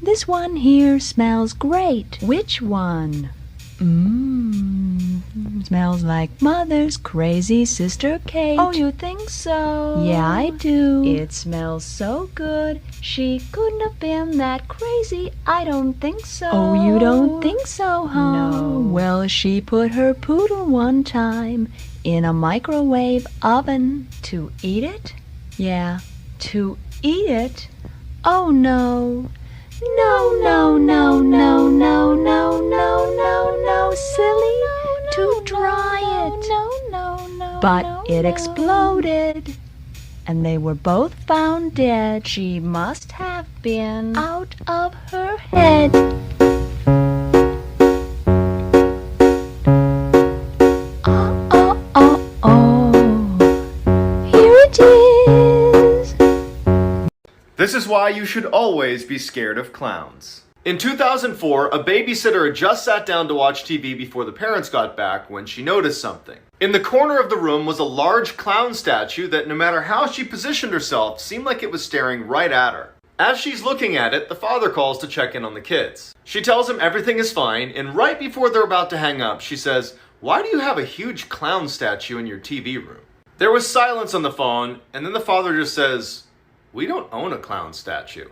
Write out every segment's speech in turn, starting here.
This one here smells great. Which one? Smells like Mother's crazy sister Kate. Oh, you think so? Yeah, I do. It smells so good. She couldn't have been that crazy. I don't think so. Oh, you don't think so, huh? No. Well, she put her poodle one time in a microwave oven. To eat it? Yeah, to eat it? Oh, no. No, no, no, no, no, no, no, no, no, silly. To dry it. But it exploded. And they were both found dead. She must have been out of her head. Here it is. This is why you should always be scared of clowns. In 2004, a babysitter had just sat down to watch TV before the parents got back when she noticed something. In the corner of the room was a large clown statue that, no matter how she positioned herself, seemed like it was staring right at her. As she's looking at it, the father calls to check in on the kids. She tells him everything is fine, and right before they're about to hang up, she says, "Why do you have a huge clown statue in your TV room?" There was silence on the phone, and then the father just says, "We don't own a clown statue."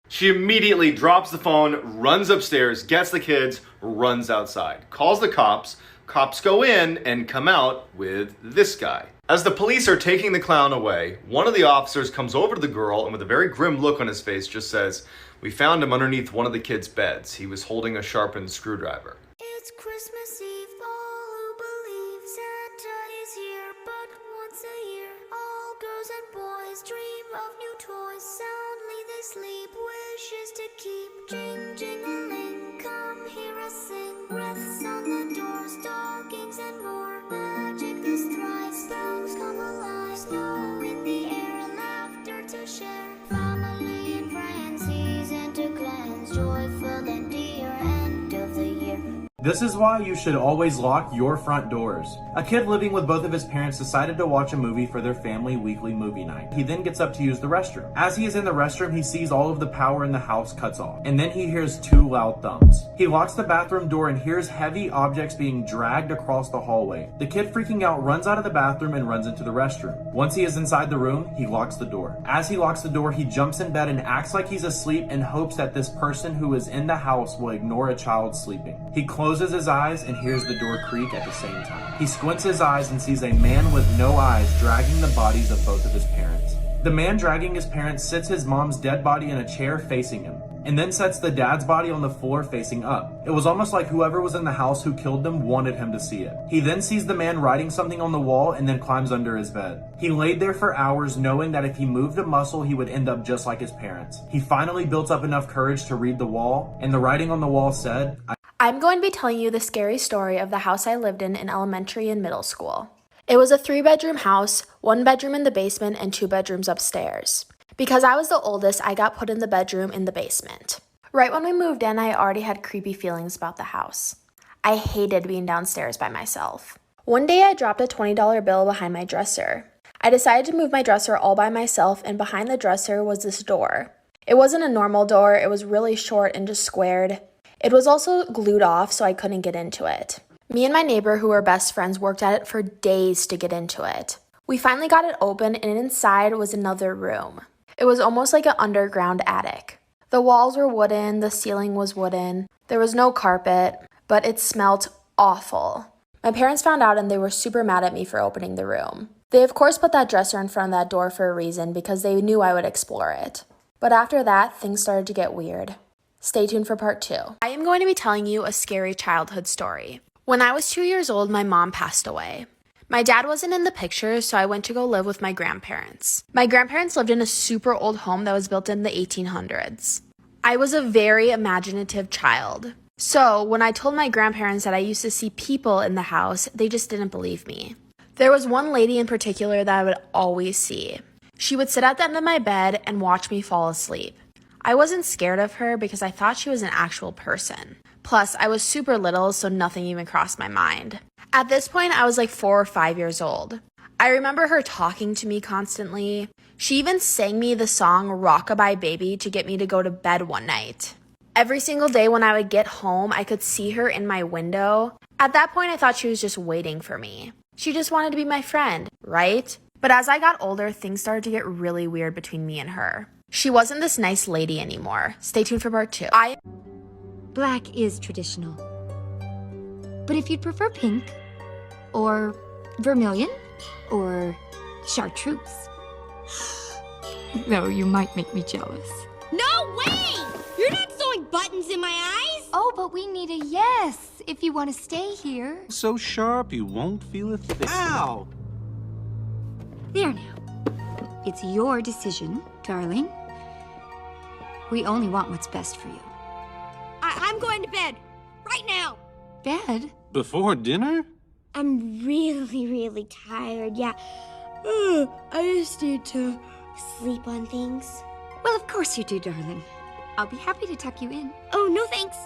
She immediately drops the phone, runs upstairs, gets the kids, runs outside, calls the cops. Cops go in and come out with this guy. As the police are taking the clown away, one of the officers comes over to the girl and with a very grim look on his face just says, "We found him underneath one of the kids' beds. He was holding a sharpened screwdriver." It's Christmas Eve, all who believe Santa is here, but once a year, all girls and boys dream of new toys. Soundly they sleep, wishes to keep. Jing, jing-a-ling, come hear us sing. Wreaths on the doors, stockings and more. Magic this thrive, spells come alive. Snow in the air, laughter to share. Family and friends, season to cleanse. Joyful and dear, end of the year. This is why you should always lock your front doors. A kid living with both of his parents decided to watch a movie for their family weekly movie night. He then gets up to use the restroom. As he is in the restroom, he sees all of the power in the house cuts off, and then he hears two loud thumps. He locks the bathroom door and hears heavy objects being dragged across the hallway. The kid, freaking out, runs out of the bathroom and runs into the restroom. Once he is inside the room, he locks the door. As he locks the door, he jumps in bed and acts like he's asleep in hopes that this person who is in the house will ignore a child sleeping. He closes his eyes and hears the door creak at the same time. He squints his eyes and sees a man with no eyes dragging the bodies of both of his parents. The man dragging his parents sits his mom's dead body in a chair facing him, and then sets the dad's body on the floor facing up. It was almost like whoever was in the house who killed them wanted him to see it. He then sees the man writing something on the wall and then climbs under his bed. He laid there for hours knowing that if he moved a muscle, he would end up just like his parents. He finally built up enough courage to read the wall, and the writing on the wall said, I'm going to be telling you the scary story of the house I lived in elementary and middle school. It was a 3-bedroom house, 1 bedroom in the basement, and 2 bedrooms upstairs. Because I was the oldest, I got put in the bedroom in the basement. Right when we moved in, I already had creepy feelings about the house. I hated being downstairs by myself. One day I dropped a $20 bill behind my dresser. I decided to move my dresser all by myself, and behind the dresser was this door. It wasn't a normal door, it was really short and just squared. It was also glued off, so I couldn't get into it. Me and my neighbor, who were best friends, worked at it for days to get into it. We finally got it open, and inside was another room. It was almost like an underground attic. The walls were wooden, the ceiling was wooden. There was no carpet, but it smelled awful. My parents found out and they were super mad at me for opening the room. They of course put that dresser in front of that door for a reason because they knew I would explore it. But after that, things started to get weird. Stay tuned for part 2. I am going to be telling you a scary childhood story. When I was 2 years old, my mom passed away. My dad wasn't in the picture, so I went to go live with my grandparents. My grandparents lived in a super old home that was built in the 1800s. I was a very imaginative child. So when I told my grandparents that I used to see people in the house, they just didn't believe me. There was one lady in particular that I would always see. She would sit at the end of my bed and watch me fall asleep. I wasn't scared of her because I thought she was an actual person. Plus, I was super little, so nothing even crossed my mind. At this point, I was like 4 or 5 years old. I remember her talking to me constantly. She even sang me the song Rockabye Baby to get me to go to bed one night. Every single day when I would get home, I could see her in my window. At that point, I thought she was just waiting for me. She just wanted to be my friend, right? But as I got older, things started to get really weird between me and her. She wasn't this nice lady anymore. Stay tuned for part 2. Black is traditional. But if you'd prefer pink, or vermilion, or chartreuse, though you might make me jealous. No way! You're not sewing buttons in my eyes! Oh, but we need a yes if you want to stay here. So sharp you won't feel a thing. Ow! There now. It's your decision, darling. We only want what's best for you. I'm going to bed. Right now. Bed? Before dinner? I'm really tired, yeah. I just need to sleep on things. Well, of course you do, darling. I'll be happy to tuck you in. Oh, no thanks.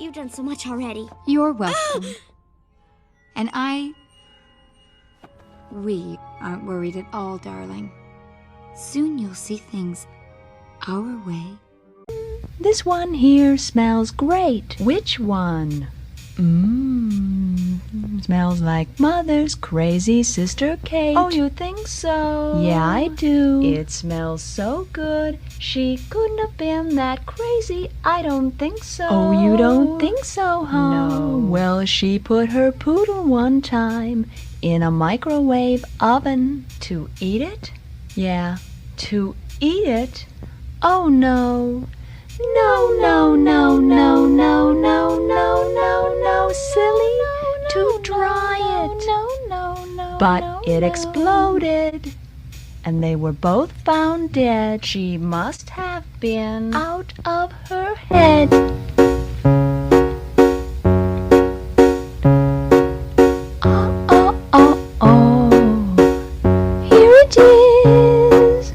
You've done so much already. You're welcome. And we aren't worried at all, darling. Soon you'll see things our way. This one here smells great. Which one? Smells like Mother's crazy sister Kate. Oh, you think so? Yeah, I do. It smells so good. She couldn't have been that crazy. I don't think so. Oh, you don't think so, huh? No. Well, she put her poodle one time in a microwave oven to eat it. Yeah, to eat it. Oh, no. No, silly, to dry it. But it exploded, and they were both found dead. She must have been out of her head. Here it is.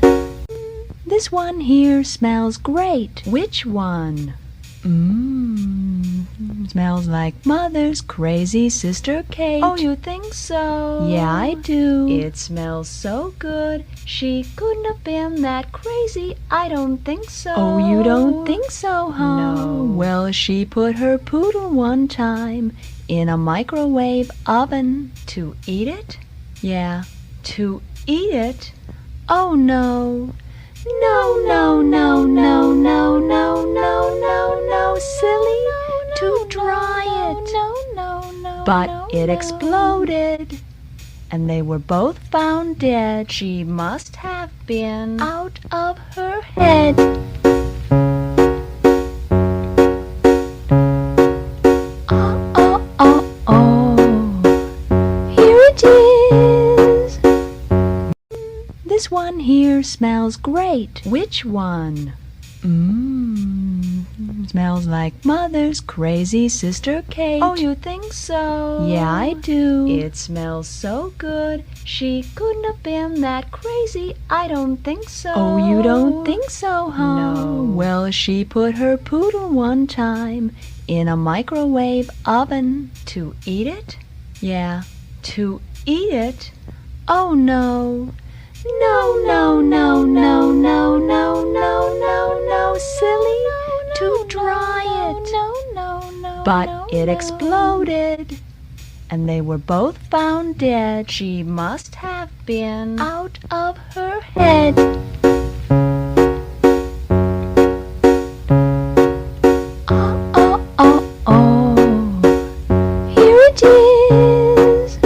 This one here smells great. Which one? Smells like Mother's crazy sister Kate. Oh, you think so? Yeah, I do. It smells so good. She couldn't have been that crazy. I don't think so. Oh, you don't think so, huh? No. Well, she put her poodle one time in a microwave oven to eat it. Yeah, to eat it. Oh, no. No, silly, to dry it. But it exploded, and they were both found dead. She must have been out of her head. Here it is. This one here smells great. Which one? Smells like Mother's crazy sister Kate. Oh, you think so? Yeah, I do. It smells so good. She couldn't have been that crazy. I don't think so. Oh, you don't think so, huh? No. Well, she put her poodle one time in a microwave oven to eat it. Yeah, to eat it. Oh, no. No, silly, to dry it. But it exploded, and they were both found dead. She must have been out of her head. Here it is.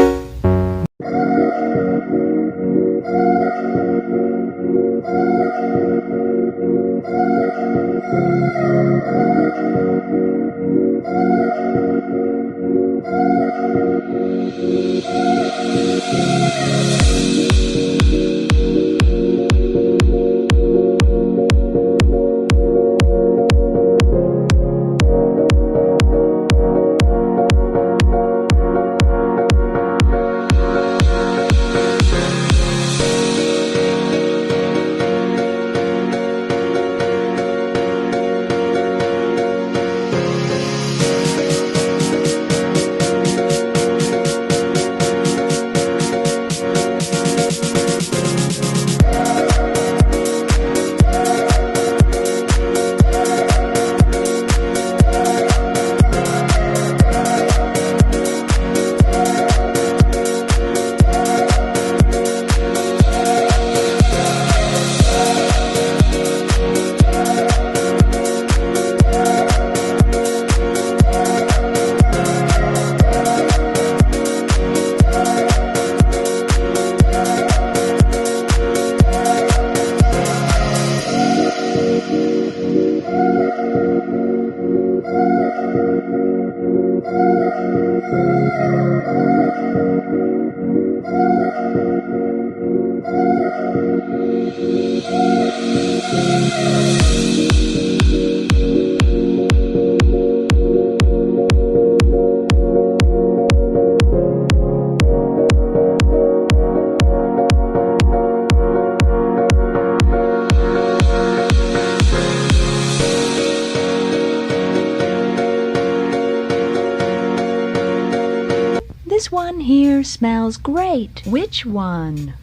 This one here smells great. Which one?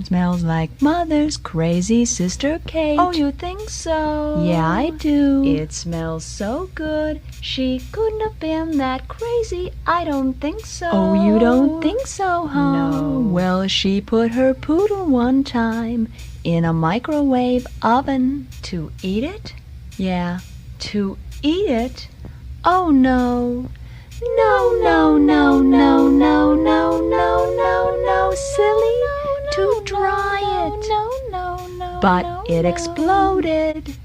Smells like Mother's crazy sister Kate. Oh, you think so? Yeah, I do. It smells so good. She couldn't have been that crazy. I don't think so. Oh, you don't think so, huh? No. Well, she put her poodle one time in a microwave oven. To eat it? Yeah, to eat it? Oh, no. No, no, no, no, no, no, no, no, no, silly. To dry it. But it exploded.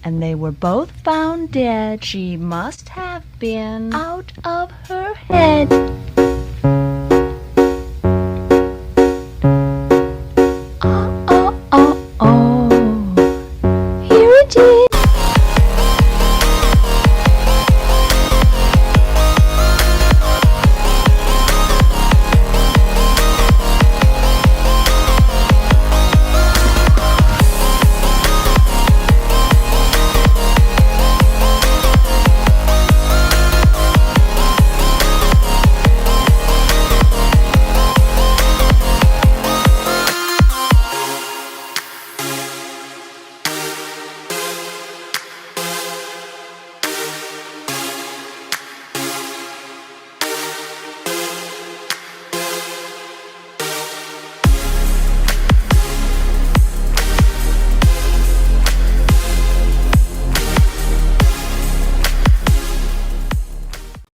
And they were both found dead. She must have been out of her head.